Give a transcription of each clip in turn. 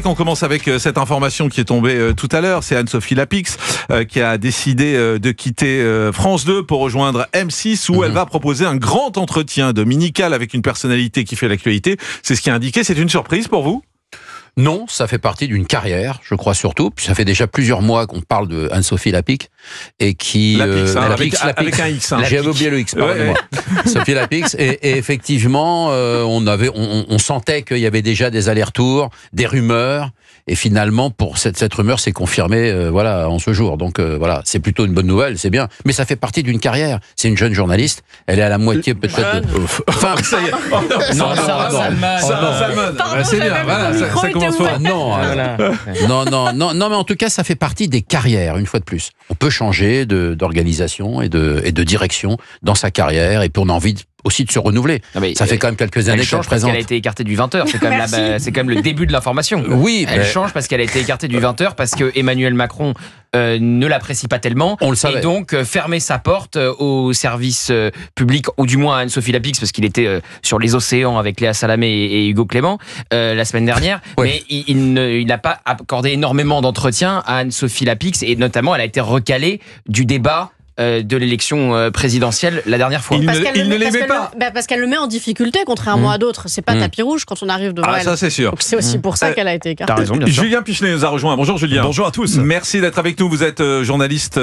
qu'on commence avec cette information qui est tombée tout à l'heure. C'est Anne-Sophie Lapix qui a décidé de quitter France 2 pour rejoindre M6 où elle va proposer un grand entretien dominical avec une personnalité qui fait l'actualité. C'est ce qui est indiqué. C'est une surprise pour vous ? Non, ça fait partie d'une carrière, je crois surtout. Puis ça fait déjà plusieurs mois qu'on parle de Anne-Sophie Lapix et qui Lapix, avec un X. J'avais oublié le X, pardonnez-moi. Sophie Lapix et effectivement, on sentait qu'il y avait déjà des allers-retours, des rumeurs. Et finalement, pour cette rumeur s'est confirmée, voilà, en ce jour. Donc voilà, c'est plutôt une bonne nouvelle, c'est bien. Mais ça fait partie d'une carrière. C'est une jeune journaliste. Elle est à la moitié peut-être. Enfin, ça y est. Non, c'est bien. Voilà, ça commence fort. Non, mais en tout cas, ça fait partie des carrières. Une fois de plus, on peut changer d'organisation et de direction dans sa carrière. Et puis on a envie aussi de se renouveler. Ça fait quand même quelques années qu'elle présente. Elle a été écartée du 20h. C'est quand même le début de l'information. Oui, elle change parce qu'elle a été écartée du 20h parce que Emmanuel Macron ne l'apprécie pas tellement. On le savait. Et donc fermer sa porte au service public, ou du moins à Anne-Sophie Lapix, parce qu'il était sur les océans avec Léa Salamé et Hugo Clément la semaine dernière. Oui. Mais il n'a pas accordé énormément d'entretien à Anne-Sophie Lapix, et notamment elle a été recalée du débat de l'élection présidentielle la dernière fois. Il ne l'aimait pas. Parce qu'elle le met en difficulté, contrairement à d'autres. C'est pas tapis rouge quand on arrive devant elle. Ça c'est sûr. Donc c'est aussi pour ça qu'elle a été écartée. T'as raison, bien sûr. Julien Pichelet nous a rejoint. Bonjour Julien. Bonjour à tous. Merci d'être avec nous. Vous êtes journaliste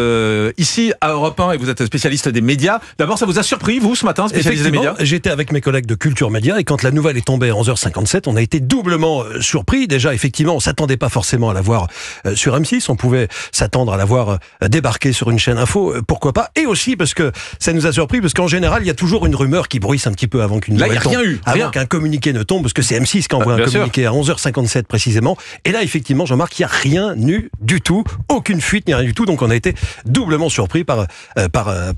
ici à Europe 1 et vous êtes spécialiste des médias. D'abord, ça vous a surpris, vous, ce matin, spécialiste des médias ? J'étais avec mes collègues de Culture Média et quand la nouvelle est tombée à 11h57, on a été doublement surpris. Déjà, effectivement, on s'attendait pas forcément à la voir sur M6. On pouvait s'attendre à la voir débarquer sur une chaîne info. Pourquoi pas ? Et aussi parce que ça nous a surpris, parce qu'en général, il y a toujours une rumeur qui bruisse un petit peu avant qu'une nouvelle tombe. Avant qu'un communiqué ne tombe, parce que c'est M6 qui envoie un communiqué à 11h57 précisément. Et là, effectivement, Jean-Marc, il n'y a rien eu du tout. Aucune fuite, ni rien du tout. Donc on a été doublement surpris par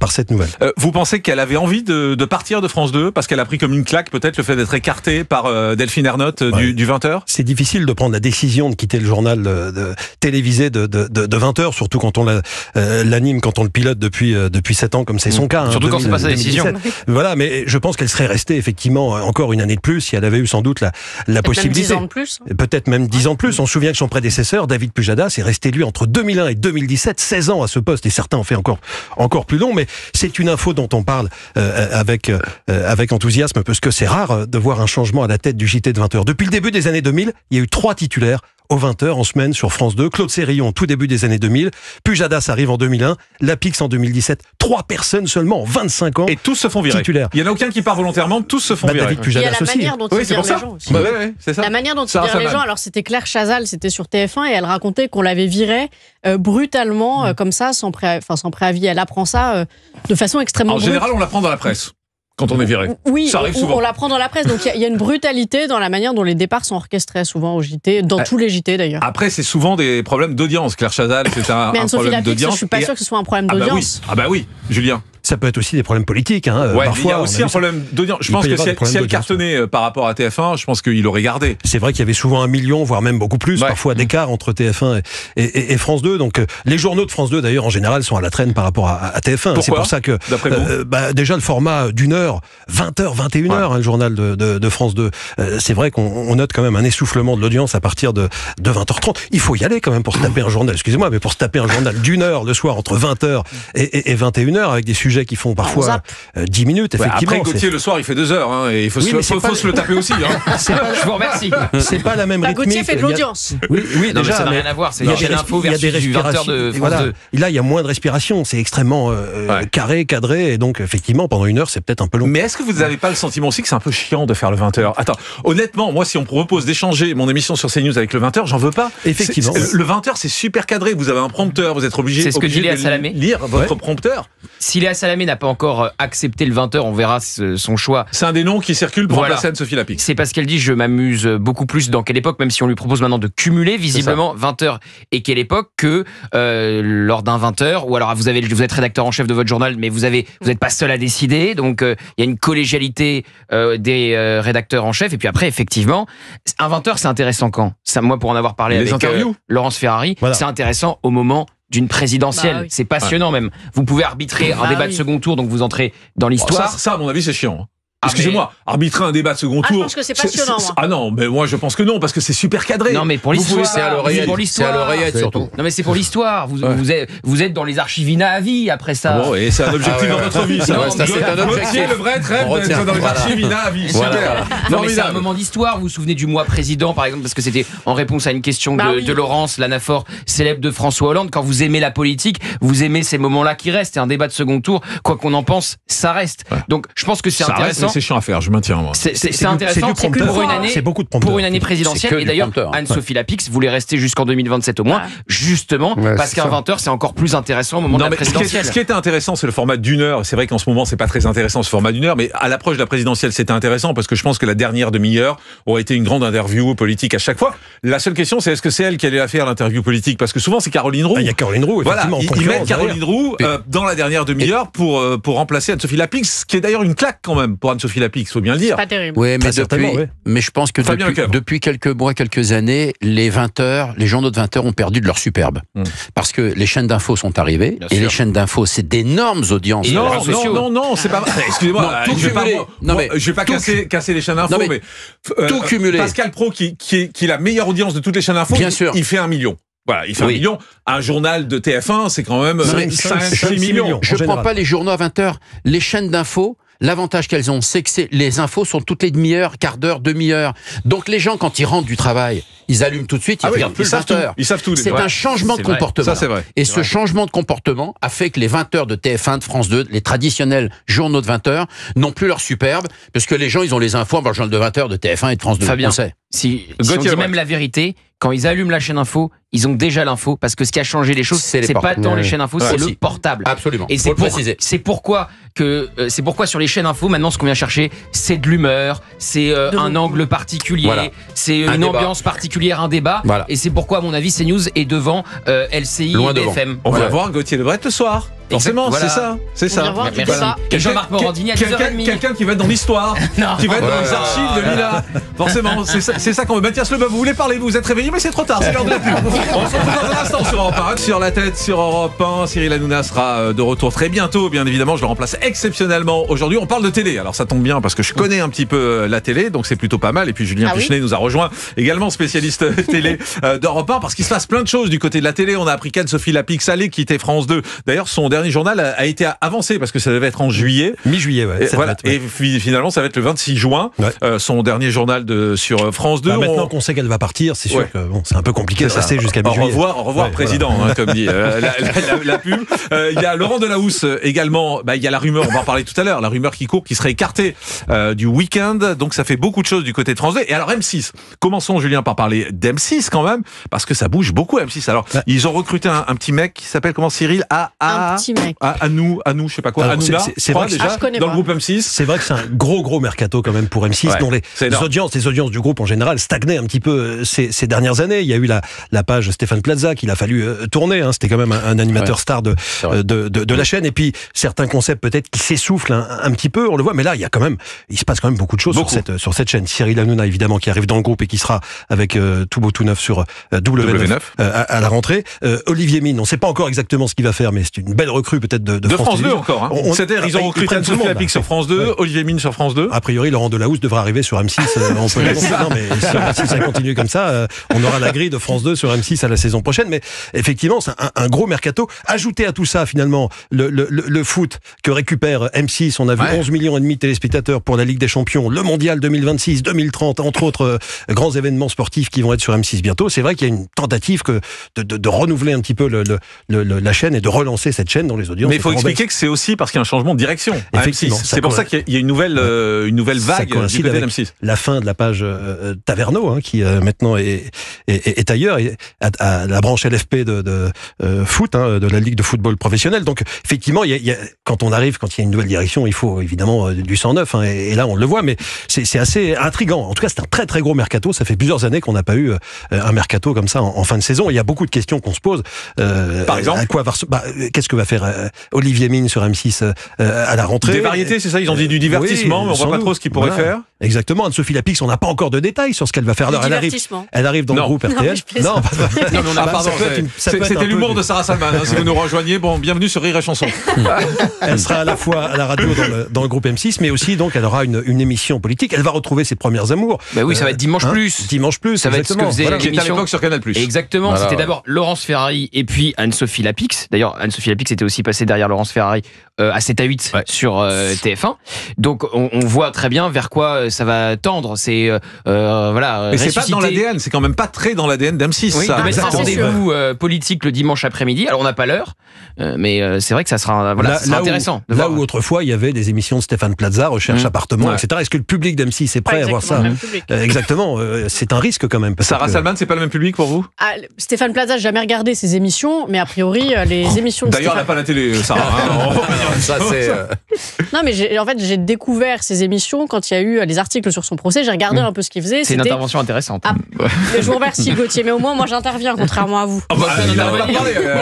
cette nouvelle. Vous pensez qu'elle avait envie de partir de France 2 parce qu'elle a pris comme une claque peut-être le fait d'être écartée par Delphine Ernotte du 20h ? C'est difficile de prendre la décision de quitter le journal télévisé de 20h, surtout quand on l'anime, quand on le pilote depuis 7 ans, comme c'est son cas. Surtout quand c'est pas sa décision. Voilà, mais je pense qu'elle serait restée effectivement encore une année de plus si elle avait eu sans doute la possibilité. Même 10 ans de plus. Peut-être même 10 ans de plus. On se souvient que son prédécesseur, David Pujadas, est resté lui entre 2001 et 2017, 16 ans à ce poste, et certains ont fait encore plus long, mais c'est une info dont on parle avec enthousiasme, parce que c'est rare de voir un changement à la tête du JT de 20h. Depuis le début des années 2000, il y a eu 3 titulaires aux 20h en semaine sur France 2. Claude Sérillon, tout début des années 2000. Pujadas arrive en 2001. Lapix en 2017. 3 personnes seulement en 25 ans. Et tous se font virer. Titulaires. Il n'y en a aucun qui part volontairement, tous se font virer. David Pujadas aussi. Il y a la manière dont il vire les gens aussi. C'est ça. La manière dont il vire les gens. Alors c'était Claire Chazal, c'était sur TF1 et elle racontait qu'on l'avait virée brutalement, comme ça, sans préavis. Elle apprend ça de façon extrêmement brute. En général, on l'apprend dans la presse. Quand on est viré. Oui, ça arrive souvent. On l'apprend dans la presse. Donc il y a une brutalité dans la manière dont les départs sont orchestrés souvent au JT, dans tous les JT d'ailleurs. Après, c'est souvent des problèmes d'audience. Claire Chazal, c'est un problème d'audience. Je suis pas sûr que ce soit un problème d'audience. Ah bah oui, Julien. Ça peut être aussi des problèmes politiques. Ouais, parfois, il y a aussi un problème d'audience. Je pense que si elle cartonnait par rapport à TF1, je pense qu'il aurait gardé. C'est vrai qu'il y avait souvent 1 million, voire même beaucoup plus, parfois d'écart entre TF1 et France 2. Donc les journaux de France 2, d'ailleurs, en général, sont à la traîne par rapport à TF1. C'est pour ça que, déjà, le format d'une heure, 20h, 21h, le journal de France 2, c'est vrai qu'on note quand même un essoufflement de l'audience à partir de 20h30. Il faut y aller quand même pour se taper un journal, excusez-moi, mais pour se taper un journal d'une heure le soir entre 20h et 21h avec des sujets qui font parfois 10 minutes, effectivement. Après, Gauthier, le soir, il fait 2 heures, hein, et il faut se le taper aussi. Hein. Je vous remercie. C'est pas la même rythmique. Gauthier fait de l'audience. Oui, non, déjà. Ça n'a rien à voir. C'est une chaîne info versus du 20h de France 2. Et là, il y a moins de respiration. C'est extrêmement carré, cadré. Et donc, effectivement, pendant 1 heure, c'est peut-être un peu long. Mais est-ce que vous n'avez pas le sentiment aussi que c'est un peu chiant de faire le 20h ? Attends, honnêtement, moi, si on me propose d'échanger mon émission sur CNews avec le 20h, j'en veux pas. Effectivement. Le 20h, c'est super cadré. Vous avez un prompteur, vous êtes obligé de lire votre prompteur. Si Léa Salamé n'a pas encore accepté le 20h, on verra son choix. C'est un des noms qui circule pour remplacer Anne-Sophie Lapix. C'est parce qu'elle dit je m'amuse beaucoup plus dans Quelle époque, même si on lui propose maintenant de cumuler visiblement 20h et Quelle époque que lors d'un 20h, ou alors vous êtes rédacteur en chef de votre journal, mais vous n'êtes pas seul à décider, donc il y a une collégialité des rédacteurs en chef, et puis après effectivement, un 20h c'est intéressant quand ça, moi pour en avoir parlé avec Laurence Ferrari, c'est intéressant au moment d'une présidentielle. C'est passionnant même. Vous pouvez arbitrer un débat de second tour, donc vous entrez dans l'histoire. Ça, à mon avis, c'est chiant. Excusez-moi, arbitrer un débat de second tour. Je pense que c'est passionnant, moi. Ah non, mais moi je pense que non, parce que c'est super cadré. Non, mais pour l'histoire. C'est à l'oreillette. C'est à l'oreillette surtout. Non, mais c'est pour l'histoire. Vous êtes dans les archivina à vie après ça. Bon, et c'est un objectif dans notre vie. Ça. C'est un objectif. Le vrai rêve d'être dans les archivina à vie. Super. Non, mais c'est un moment d'histoire. Vous vous souvenez du mois président, par exemple, parce que c'était en réponse à une question de Laurence, l'anaphore célèbre de François Hollande. Quand vous aimez la politique, vous aimez ces moments-là qui restent. Et un débat de second tour, quoi qu'on en pense, ça reste. Donc, je pense que c'est intéressant. C'est chiant à faire, je maintiens, moi. C'est intéressant pour une année présidentielle. Et d'ailleurs, Anne-Sophie Lapix voulait rester jusqu'en 2027 au moins, justement, parce qu'un 20h, c'est encore plus intéressant au moment de la présidentielle. Ce qui était intéressant, c'est le format d'une heure. C'est vrai qu'en ce moment, c'est pas très intéressant ce format d'une heure, mais à l'approche de la présidentielle, c'était intéressant parce que je pense que la dernière demi-heure aurait été une grande interview politique à chaque fois. La seule question, c'est est-ce que c'est elle qui allait la faire, l'interview politique? Parce que souvent, c'est Caroline Roux. Il y a Caroline Roux, effectivement. Voilà, ils mettent Caroline Roux dans la dernière demi-heure pour remplacer Anne-Sophie Lapix, ce qui est d'ailleurs une claque quand même pour Anne-Sophie Lapix, faut bien le dire. Pas terrible. Oui, mais je pense que depuis quelques mois, quelques années, les journaux de 20h ont perdu de leur superbe. Parce que les chaînes d'infos sont arrivées, et les chaînes d'infos, c'est d'énormes audiences. Non, c'est pas vrai. Excusez-moi, je vais pas casser les chaînes d'infos, mais tout cumulé. Pascal Praud, qui est la meilleure audience de toutes les chaînes d'infos, il fait 1 million. Voilà, il fait 1 million. Un journal de TF1, c'est quand même 5-6 millions. Je ne prends pas les journaux à 20h. Les chaînes d'infos, l'avantage qu'elles ont, c'est que les infos sont toutes les demi-heures, quart d'heure, demi-heure. Donc les gens, quand ils rentrent du travail, ils allument tout de suite, ils regardent plus 20h. Ils savent tout. C'est un changement de comportement. Ça, c'est vrai. Et ce changement de comportement a fait que les 20h de TF1, de France 2, les traditionnels journaux de 20h, n'ont plus leur superbe, parce que les gens, ils ont les infos dans le journal de 20h de TF1 et de France 2. Fabien, on sait. Si on dit même la vérité, quand ils allument la chaîne info, ils ont déjà l'info, parce que ce qui a changé les choses, c'est pas tant les chaînes info, c'est le portable. Absolument. Et c'est pourquoi sur les chaînes info, maintenant, ce qu'on vient chercher, c'est de l'humeur, c'est un angle particulier, c'est une ambiance particulière, un débat. Voilà. Et c'est pourquoi, à mon avis, CNews est devant LCI et BFM. On va voir Gauthier Lebret ce soir. Forcément, c'est ça. Jean-Marc Morandini à 10h30. Quelqu'un qui va être dans l'histoire, qui va être dans les archives de Mila. Forcément, c'est ça qu'on veut. Mathias Lebas, vous voulez parler, vous êtes réveillé, mais c'est trop tard, c'est l'heure de la pub. On se retrouve dans un instant sur Europe 1. Sur la tête, sur Europe 1. Cyril Hanouna sera de retour très bientôt, bien évidemment. Je le remplace exceptionnellement aujourd'hui. On parle de télé. Alors ça tombe bien parce que je connais un petit peu la télé, donc c'est plutôt pas mal. Et puis Julien Pichenet nous a rejoint, également spécialiste télé d'Europe 1, parce qu'il se passe plein de choses du côté de la télé. On a appris qu'Anne-Sophie Lapix allait quitter France 2. D'ailleurs, son dernier journal a été avancé parce que ça devait être en juillet. Mi-juillet, Et finalement, ça va être le 26 juin, son dernier journal sur France 2. Maintenant qu'on sait qu'elle va partir, c'est sûr que c'est un peu compliqué de rester jusqu'à mi-juillet. Au revoir président, comme dit la pub. Il y a Laurent Delahousse également. Il y a la rumeur, on va en parler tout à l'heure, la rumeur qui court, qui serait écartée du week-end. Donc ça fait beaucoup de choses du côté de France 2. Et alors M6, commençons Julien par parler d'M6 quand même, parce que ça bouge beaucoup M6. Alors ils ont recruté un petit mec qui s'appelle comment, Cyril? Un petit mec. À nous, je sais pas quoi. Hanouna, c'est vrai déjà dans le groupe M6. C'est vrai que c'est un gros mercato quand même pour M6, dont les audiences du groupe en général stagnaient un petit peu ces dernières années. Il y a eu la page Stéphane Plaza qu'il a fallu tourner. C'était quand même un animateur star de la chaîne. Et puis certains concepts peut-être qui s'essoufflent un petit peu, on le voit. Mais là, il se passe quand même beaucoup de choses sur cette chaîne. Cyril Hanouna évidemment qui arrive dans le groupe et qui sera avec tout beau tout neuf sur W9 à la rentrée. Olivier Mine, on ne sait pas encore exactement ce qu'il va faire, mais c'est une belle recrue peut-être de France 2 encore. C'est-à-dire ils ont recruté Anne-Sophie Lapix sur France 2, Olivier Mine sur France 2. A priori, Laurent Delahousse devra arriver sur M6. On peut l'annoncer. Non, mais si ça continue comme ça, on aura la grille de France 2 sur M6 à la saison prochaine. Mais effectivement, c'est un gros mercato. Ajouté à tout ça, finalement, le foot que récupère M6. On a vu 11 millions et demi de téléspectateurs pour la Ligue des Champions, le Mondial 2026, 2030, entre autres grands événements sportifs qui vont être sur M6 bientôt. C'est vrai qu'il y a une tentative de renouveler un petit peu la chaîne et de relancer cette chaîne dans les audiences. Mais il faut expliquer que c'est aussi parce qu'il y a un changement de direction. Effectivement. C'est pour ça qu'il y a une nouvelle vague du côté de M6. La fin de la page Taverneau, qui maintenant est ailleurs, à la branche LFP de foot, de la Ligue de football professionnel. Donc effectivement, quand il y a une nouvelle direction, il faut évidemment du sang neuf, et là on le voit, mais c'est assez intriguant. En tout cas, c'est un très très gros mercato. Ça fait plusieurs années qu'on n'a pas eu un mercato comme ça en fin de saison. Il y a beaucoup de questions qu'on se pose. Par exemple, qu'est-ce que va faire Olivier Mine sur M6 à la rentrée? Des variétés, c'est ça? Ils ont dit du divertissement, mais on voit pas trop ce qu'ils pourraient faire. Exactement. Anne-Sophie Lapix, on n'a pas encore de détails sur ce qu'elle va faire. Alors, elle arrive dans le groupe RTL. Non, pardon. C'était l'humour de Sarah Salman. Si vous nous rejoignez, bienvenue sur Rire et Chanson. Elle sera à la fois à la radio dans le groupe M6, mais aussi donc elle aura une émission politique. Elle va retrouver ses premières amours. Bah oui, ça va être Dimanche Plus. Dimanche Plus, ça va être ce que faisait qui était à l'époque sur Canal+. Exactement. Voilà. C'était d'abord Laurence Ferrari et puis Anne-Sophie Lapix. D'ailleurs, Anne-Sophie Lapix était aussi passée derrière Laurence Ferrari à 7 à 8 sur TF1. Donc on voit très bien vers quoi ça va tendre. C'est mais c'est pas dans l'ADN. C'est quand même pas très dans l'ADN d'M6. Oui, de mettre un rendez-vous politique le dimanche après-midi. Alors on n'a pas l'heure, mais c'est vrai que ça sera intéressant. Là où autrefois il y avait des émissions de Stéphane Plaza, Recherche appartement, etc. Est-ce que le public d'M6 est prêt à voir ça? Exactement. C'est un risque quand même. Sarah Salman, c'est pas le même public pour vous? Stéphane Plaza, j'ai jamais regardé ses émissions, mais a priori les émissions. D'ailleurs, elle n'a pas la télé, Sarah. Ça c'est. Non, mais j'ai découvert ses émissions quand il y a eu les articles sur son procès. J'ai regardé un peu ce qu'il faisait. C'est une intervention intéressante. Je vous remercie, Gauthier, mais au moins moi j'interviens, contrairement à vous.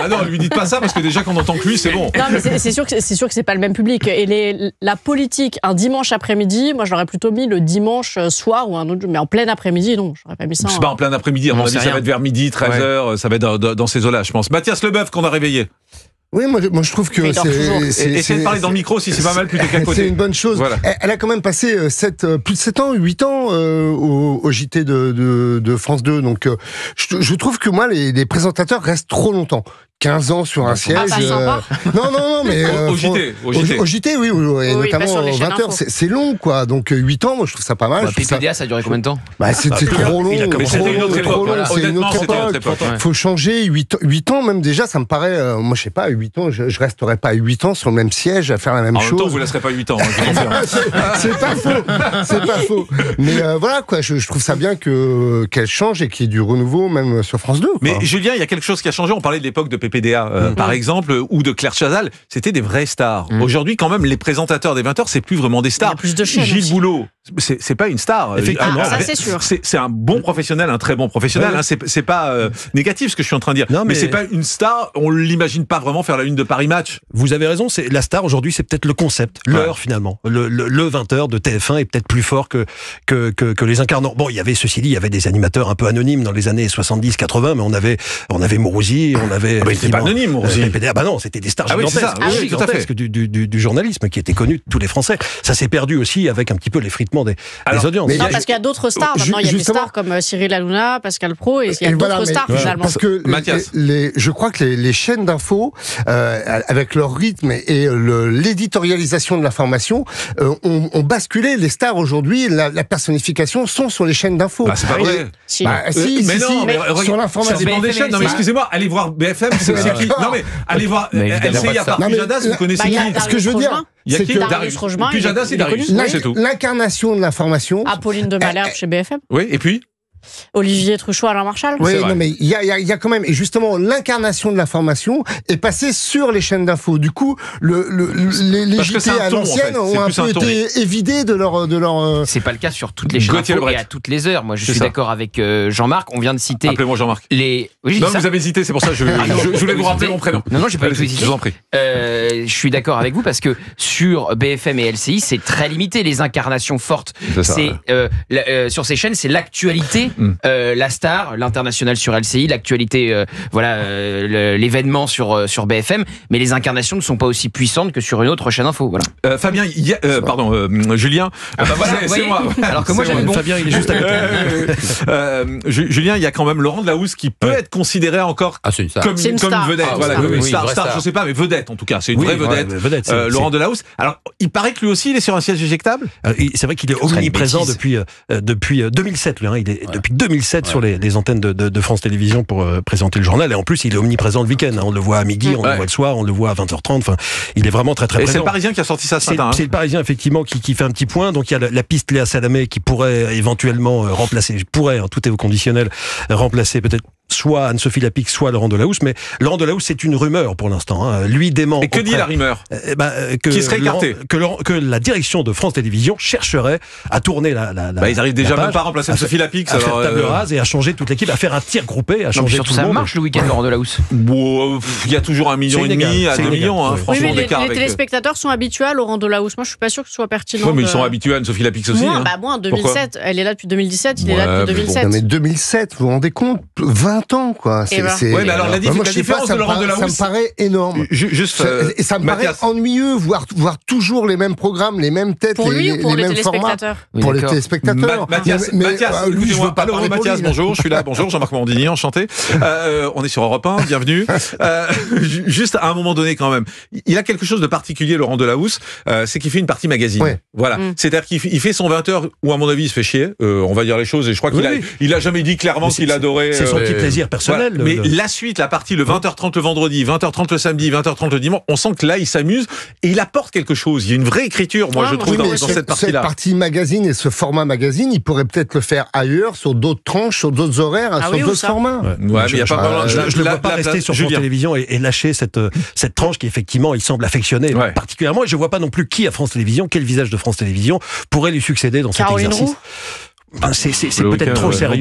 Non, lui dites pas ça parce que déjà qu'on entend que lui, c'est bon. Non, mais c'est sûr que c'est pas le même public. Et la politique un dimanche après-midi, moi je l'aurais plutôt mis le dimanche soir ou un autre, mais en plein après-midi, non, j'aurais pas mis ça. C'est pas en plein après-midi, à mon avis, ça va être vers midi, 13h, ça va être dans ces eaux-là, je pense. Mathias Leboeuf qu'on a réveillé. Oui, moi je trouve que essayez de parler dans le micro si c'est pas mal plutôt qu'à côté. C'est une bonne chose. Voilà. Elle a quand même passé plus de 7 ans, 8 ans au JT de France 2. Donc je trouve que moi les présentateurs restent trop longtemps. 15 ans sur un siège. Non, mais au JT, oui, et notamment 20h, c'est long, quoi. Donc 8 ans, moi je trouve ça pas mal. PPDA, ça a duré combien de temps? C'était trop long. C'était une autre époque. C'est une autre époque. Faut changer. 8 ans, même déjà, ça me paraît. Moi, je sais pas, 8 ans, je resterai pas 8 ans sur le même siège à faire la même chose. En même temps, vous laisserez pas 8 ans. C'est pas faux. Mais voilà, quoi. Je trouve ça bien qu'elle change et qu'il y ait du renouveau, même sur France 2. Mais Julien, il y a quelque chose qui a changé. On parlait de l'époque de PPDA, par exemple, ou de Claire Chazal. C'était des vraies stars. Aujourd'hui, quand même, les présentateurs des 20h, c'est plus vraiment des stars. Il y a plus de chaînes. Gilles Boulot, c'est pas une star. Effectivement. Ça, c'est sûr. C'est un bon professionnel, un très bon professionnel. Ouais. C'est pas négatif ce que je suis en train de dire. Non, mais c'est pas une star. On l'imagine pas vraiment faire la une de Paris Match. Vous avez raison. C'est la star aujourd'hui. C'est peut-être le concept, l'heure finalement. Le 20h de TF1 est peut-être plus fort que les incarnants. Bon, il y avait il y avait des animateurs un peu anonymes dans les années 70-80, mais on avait Mourouzi, on avait. Il était pas anonyme, Mourouzi. Non, c'était des stars gigantesques du journalisme qui étaient connus de tous les Français. Ça s'est perdu aussi avec un petit peu l'effritement des audiences. Non, parce qu'il y a d'autres stars. Maintenant, il y a des stars comme Cyril Hanouna, Pascal Praud, et il y a d'autres stars finalement. Parce que je crois que les chaînes d'infos, avec leur rythme et l'éditorialisation de l'information, ont basculé. Les stars aujourd'hui, la personnification sont sur les chaînes d'infos. C'est pas vrai. Si, sur l'information. Ça dépend des chaînes. Non, mais excusez-moi, allez voir BFM, c'est qui? Non, mais allez voir LCI à part Pujadas, vous connaissez qui? Ce que je veux dire, c'est que Darius Rogemin, Pujadas et Darius, c'est tout. L'incarnation de l'information. Apolline de Malherbe chez BFM. Oui, et puis Olivier Truchot, Alain Marchal. Oui, non, mais il y a quand même, et justement, l'incarnation de l'information est passée sur les chaînes d'infos. Du coup, les JT à l'ancienne ont un peu été évidés de leur. C'est pas le cas sur toutes les chaînes d'infos et à toutes les heures. Moi, je suis d'accord avec Jean-Marc. On vient de citer. Appelez-moi Jean-Marc. Oui, non, vous avez hésité, c'est pour ça que je voulais vous rappeler mon prénom. Non, j'ai pas du tout hésité. Je vous en prie. Je suis d'accord avec vous parce que sur BFM et LCI, c'est très limité les incarnations fortes. Sur ces chaînes, c'est l'actualité. La star, l'international sur LCI, l'actualité, l'événement sur BFM, mais les incarnations ne sont pas aussi puissantes que sur une autre chaîne info. Voilà. Fabien, Julien. C'est moi. Alors que moi j'avais bon. Fabien, il est juste à côté. Julien, il y a quand même Laurent Delahousse qui peut être considéré encore comme une vedette. Star, je sais pas, mais vedette en tout cas. C'est une vraie vedette. Laurent Delahousse. Alors, il paraît que lui aussi, il est sur un siège éjectable. C'est vrai qu'il est omniprésent depuis 2007. Il est depuis 2007 sur les antennes de France Télévisions pour présenter le journal. Et en plus, il est omniprésent le week-end. On le voit à midi, on le voit le soir, on le voit à 20h30. Enfin, il est vraiment très présent. Et c'est le Parisien qui a sorti ça ce matin. C'est le Parisien, effectivement, qui fait un petit point. Donc, il y a la piste Léa Salamé qui pourrait éventuellement remplacer, tout est au conditionnel, remplacer peut-être soit Anne-Sophie Lapix, soit Laurent Delahousse. Mais Laurent Delahousse, c'est une rumeur pour l'instant. Hein. Lui dément. Et que dit la rumeur? Qui serait écarté? Que la direction de France Télévisions chercherait à tourner ils arrivent déjà même pas à remplacer Anne-Sophie Lapix. À faire table rase et à changer toute l'équipe, à faire un tir groupé, à changer tout le monde. Ça marche le week-end, Laurent Delahousse. Il y a toujours 1,5 million à 2 millions, hein, franchement, oui, mais d'écart. les téléspectateurs sont habitués à Laurent Delahousse. Moi, je suis pas sûr que ce soit pertinent. Oui, mais ils sont habitués à Anne-Sophie Lapix aussi. Moi, en 2007. Elle est là depuis 2017, il est là depuis 2007. Non, mais 2007, vous vous rendez compte? 20 ans, quoi. Ouais, mais alors la différence de Laurent Delahousse. Ça me paraît énorme. Et ça me paraît ennuyeux, voir toujours les mêmes programmes, les mêmes têtes, pour lui ou pour les mêmes formats. téléspectateurs? Pour les téléspectateurs. Mathias, lui, je veux pas parler Mathias, pour lui. bonjour, je suis là. Bonjour, Jean-Marc Morandini, enchanté. On est sur Europe 1, bienvenue. Juste à un moment donné quand même, il a quelque chose de particulier, Laurent Delahousse, c'est qu'il fait une partie magazine. Ouais. Voilà. C'est-à-dire qu'il fait son 20h où à mon avis il se fait chier. On va dire les choses et je crois qu'il a jamais dit clairement qu'il adorait. C'est son petit plaisir personnel. Voilà. Mais la suite, la partie le 20h30 le vendredi, 20h30 le samedi, 20h30 le dimanche, on sent que là il s'amuse et il apporte quelque chose. Il y a une vraie écriture, moi je trouve, dans cette partie-là. Cette partie magazine et ce format magazine, il pourrait peut-être le faire ailleurs, sur d'autres tranches, sur d'autres horaires, sur d'autres formats. Ouais, mais il y a pas vraiment. Je le vois pas rester sur France Télévisions et lâcher cette tranche qui effectivement il semble affectionner particulièrement. Et je vois pas non plus qui à France Télévisions, quel visage de France Télévisions pourrait lui succéder dans cet exercice. C'est peut-être trop sérieux.